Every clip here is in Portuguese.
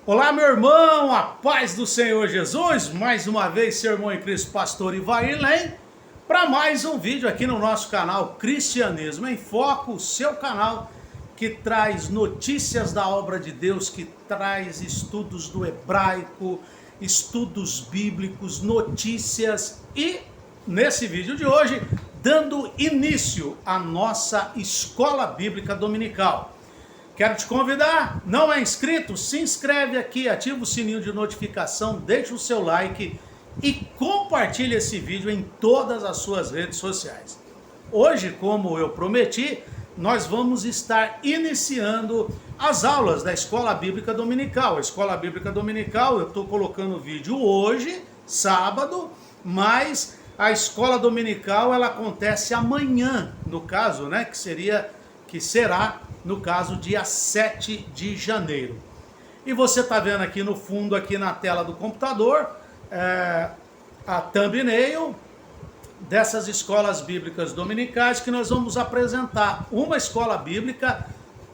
Olá, meu irmão, a paz do Senhor Jesus, mais uma vez seu irmão em Cristo, pastor Ivair Lem, para mais um vídeo aqui no nosso canal Cristianismo em Foco, o seu canal que traz notícias da obra de Deus, que traz estudos do hebraico, estudos bíblicos, notícias e, nesse vídeo de hoje, dando início à nossa Escola Bíblica Dominical. Quero te convidar, não é inscrito? Se inscreve aqui, ativa o sininho de notificação, deixa o seu like e compartilha esse vídeo em todas as suas redes sociais. Hoje, como eu prometi, nós vamos estar iniciando as aulas da Escola Bíblica Dominical. A Escola Bíblica Dominical, eu estou colocando o vídeo hoje, sábado, mas a Escola Dominical ela acontece amanhã, no caso, né, que será no caso, dia 7 de janeiro. E você está vendo aqui no fundo, aqui na tela do computador, a thumbnail dessas escolas bíblicas dominicais que nós vamos apresentar uma escola bíblica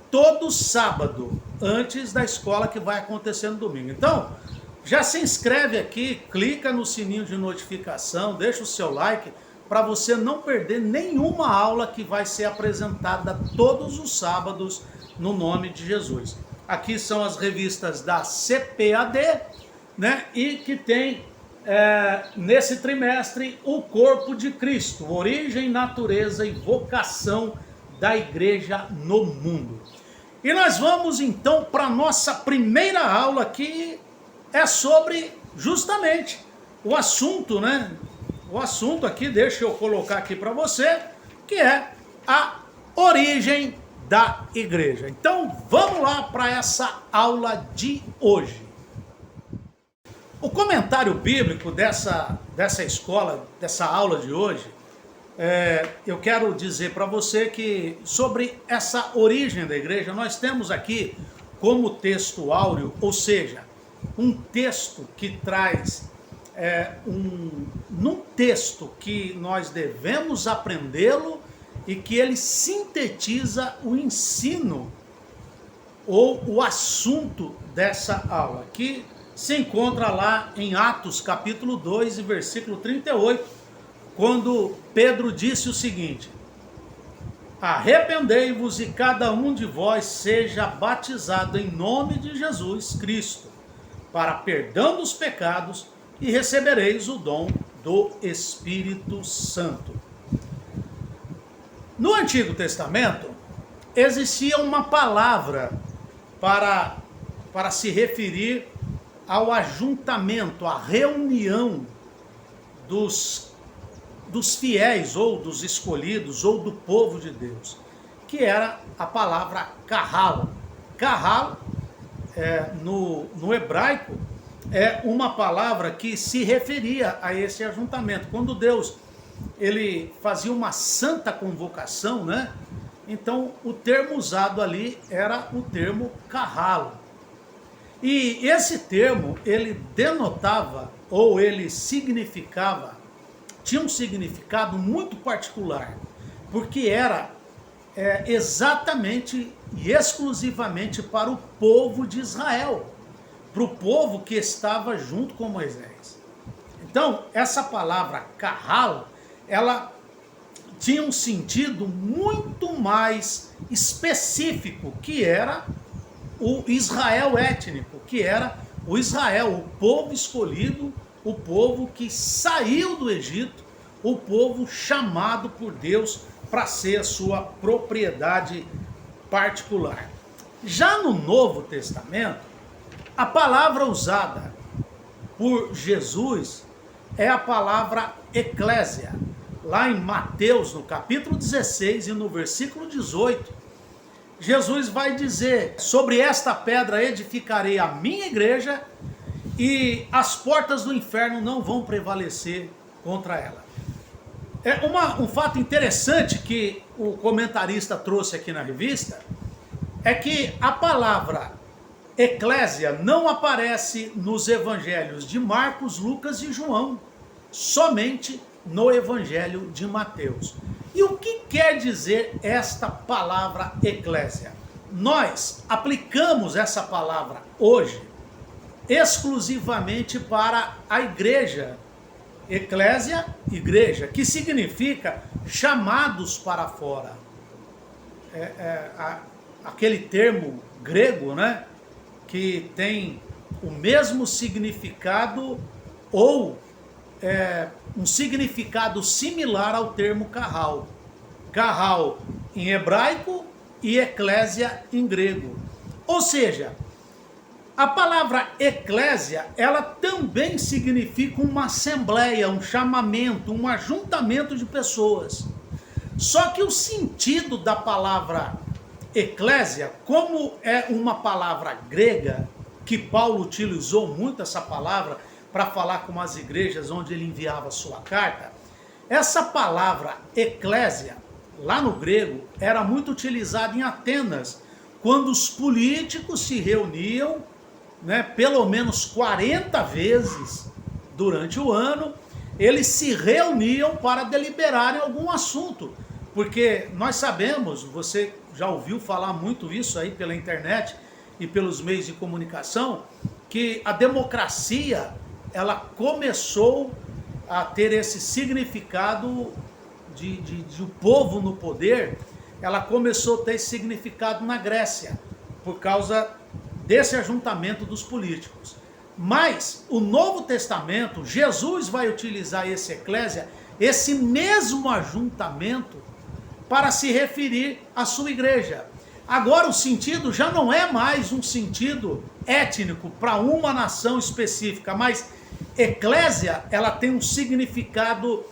todo sábado, antes da escola que vai acontecer no domingo. Então, já se inscreve aqui, clica no sininho de notificação, deixa o seu like, para você não perder nenhuma aula que vai ser apresentada todos os sábados no nome de Jesus. Aqui são as revistas da CPAD, né? E que tem nesse trimestre o Corpo de Cristo, origem, natureza e vocação da igreja no mundo. E nós vamos então para a nossa primeira aula, que é sobre justamente o assunto, né? O assunto aqui, deixa eu colocar aqui para você, que é a origem da igreja. Então, vamos lá para essa aula de hoje. O comentário bíblico dessa escola, dessa aula de hoje, eu quero dizer para você que sobre essa origem da igreja, nós temos aqui como texto áureo, ou seja, um texto que traz num texto que nós devemos aprendê-lo e que ele sintetiza o ensino ou o assunto dessa aula, que se encontra lá em Atos capítulo 2 e versículo 38, quando Pedro disse o seguinte: arrependei-vos e cada um de vós seja batizado em nome de Jesus Cristo, para perdão dos pecados, e recebereis o dom do Espírito Santo. No Antigo Testamento, existia uma palavra para se referir ao ajuntamento, à reunião dos fiéis, ou dos escolhidos, ou do povo de Deus, que era a palavra kahal. Kahal, no hebraico, é uma palavra que se referia a esse ajuntamento. Quando Deus ele fazia uma santa convocação, né? Então o termo usado ali era o termo kahal. E esse termo ele denotava, ou ele significava, tinha um significado muito particular, porque era exatamente e exclusivamente para o povo de Israel, para o povo que estava junto com Moisés. Então, essa palavra kahal, ela tinha um sentido muito mais específico, que era o Israel étnico, que era o Israel, o povo escolhido, o povo que saiu do Egito, o povo chamado por Deus para ser a sua propriedade particular. Já no Novo Testamento, a palavra usada por Jesus é a palavra eclésia. Lá em Mateus, no capítulo 16 e no versículo 18, Jesus vai dizer: sobre esta pedra edificarei a minha igreja e as portas do inferno não vão prevalecer contra ela. Um fato interessante que o comentarista trouxe aqui na revista é que a palavra eclésia não aparece nos evangelhos de Marcos, Lucas e João, somente no evangelho de Mateus. E o que quer dizer esta palavra eclésia? Nós aplicamos essa palavra hoje exclusivamente para a igreja. Eclésia, igreja, que significa chamados para fora. Aquele termo grego, né, que tem o mesmo significado ou um significado similar ao termo carral. Carral em hebraico e eclésia em grego. Ou seja, a palavra eclésia, ela também significa uma assembleia, um chamamento, um ajuntamento de pessoas. Só que o sentido da palavra eclésia, como é uma palavra grega, que Paulo utilizou muito essa palavra para falar com as igrejas onde ele enviava sua carta, essa palavra eclésia, lá no grego, era muito utilizada em Atenas, quando os políticos se reuniam, né, pelo menos 40 vezes durante o ano, eles se reuniam para deliberarem algum assunto. Porque nós sabemos, você já ouviu falar muito isso aí pela internet e pelos meios de comunicação, que a democracia, ela começou a ter esse significado de o povo no poder, ela começou a ter esse significado na Grécia, por causa desse ajuntamento dos políticos. Mas o Novo Testamento, Jesus vai utilizar esse eclésia, esse mesmo ajuntamento, para se referir à sua igreja. Agora o sentido já não é mais um sentido étnico para uma nação específica, mas eclésia, ela tem um significado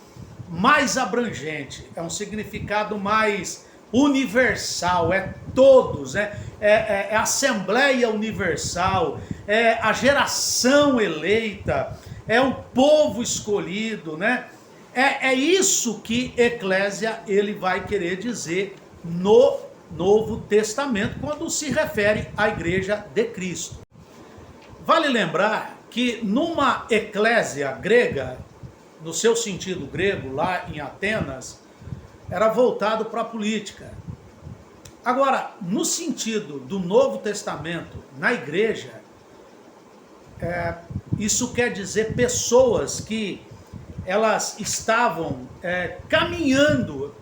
mais abrangente, é um significado mais universal, é todos, é Assembleia Universal, é a geração eleita, é o povo escolhido, né? É isso que eclésia ele vai querer dizer no Novo Testamento, quando se refere à igreja de Cristo. Vale lembrar que numa eclésia grega, no seu sentido grego, lá em Atenas, era voltado para a política. Agora, no sentido do Novo Testamento, na igreja, isso quer dizer pessoas que elas estavam caminhando,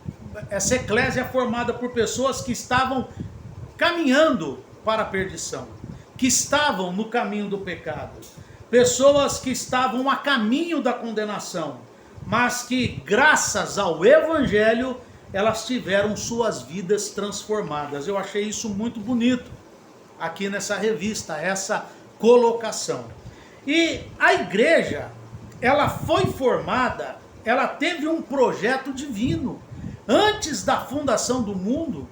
essa eclésia é formada por pessoas que estavam caminhando para a perdição, que estavam no caminho do pecado, pessoas que estavam a caminho da condenação, mas que graças ao Evangelho elas tiveram suas vidas transformadas. Eu achei isso muito bonito aqui nessa revista, essa colocação. E a igreja, ela foi formada, ela teve um projeto divino. Antes da fundação do mundo,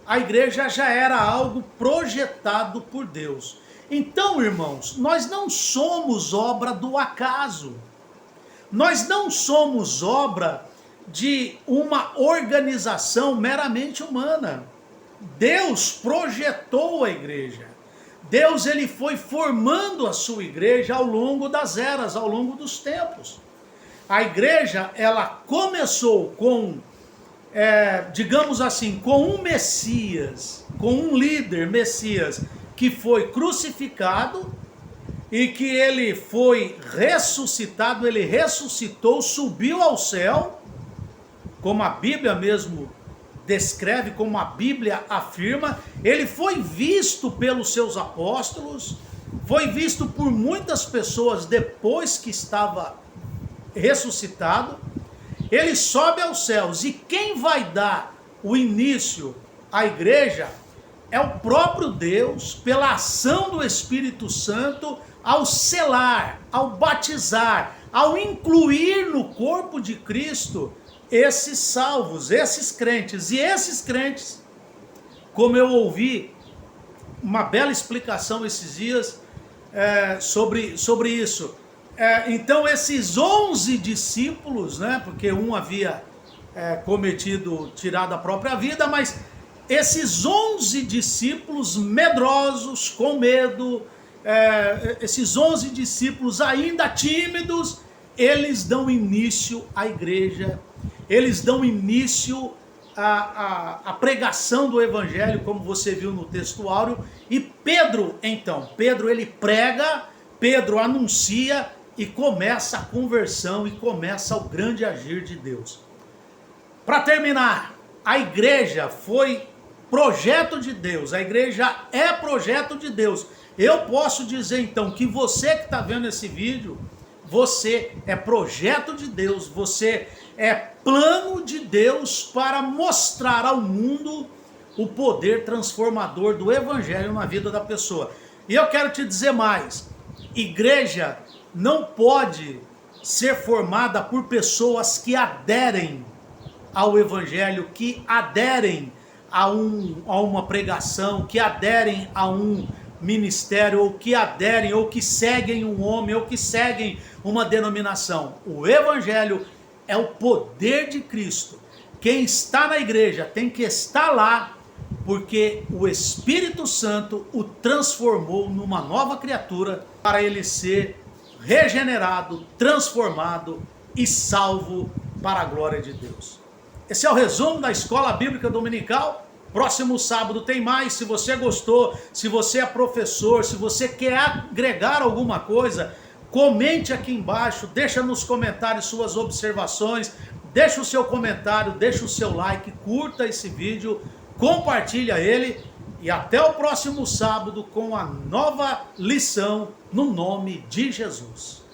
a igreja já era algo projetado por Deus. Então, irmãos, nós não somos obra do acaso. Nós não somos obra de uma organização meramente humana. Deus projetou a igreja. Deus ele foi formando a sua igreja ao longo das eras, ao longo dos tempos. A igreja, ela começou com, digamos assim, com um Messias, com um líder Messias, que foi crucificado e que ele foi ressuscitado, ele ressuscitou, subiu ao céu, como a Bíblia mesmo descreve, como a Bíblia afirma. Ele foi visto pelos seus apóstolos, foi visto por muitas pessoas depois que estava ressuscitado. Ele sobe aos céus, e quem vai dar o início à igreja é o próprio Deus, pela ação do Espírito Santo, ao selar, ao batizar, ao incluir no corpo de Cristo esses salvos, esses crentes. E esses crentes, como eu ouvi uma bela explicação esses dias sobre isso. Então esses 11 discípulos, né, porque um havia tirado a própria vida, mas esses 11 discípulos medrosos, com medo, esses 11 discípulos ainda tímidos, eles dão início à igreja, eles dão início à pregação do evangelho, como você viu no texto áureo. E Pedro, então, ele prega Pedro anuncia e começa a conversão e começa o grande agir de Deus. Para terminar, a igreja foi projeto de Deus, a igreja é projeto de Deus. Eu posso dizer então que você que está vendo esse vídeo, você é projeto de Deus, você é plano de Deus para mostrar ao mundo o poder transformador do evangelho na vida da pessoa. E eu quero te dizer mais, igreja não pode ser formada por pessoas que aderem ao evangelho, que aderem a uma pregação, que aderem a um ministério, ou que aderem, ou que seguem um homem, ou que seguem uma denominação. O evangelho é o poder de Cristo. Quem está na igreja tem que estar lá, porque o Espírito Santo o transformou numa nova criatura para ele ser regenerado, transformado e salvo para a glória de Deus. Esse é o resumo da Escola Bíblica Dominical. Próximo sábado tem mais. Se você gostou, se você é professor, se você quer agregar alguma coisa, comente aqui embaixo, deixa nos comentários suas observações, deixa o seu comentário, deixa o seu like, curta esse vídeo, compartilha ele e até o próximo sábado com a nova lição no nome de Jesus.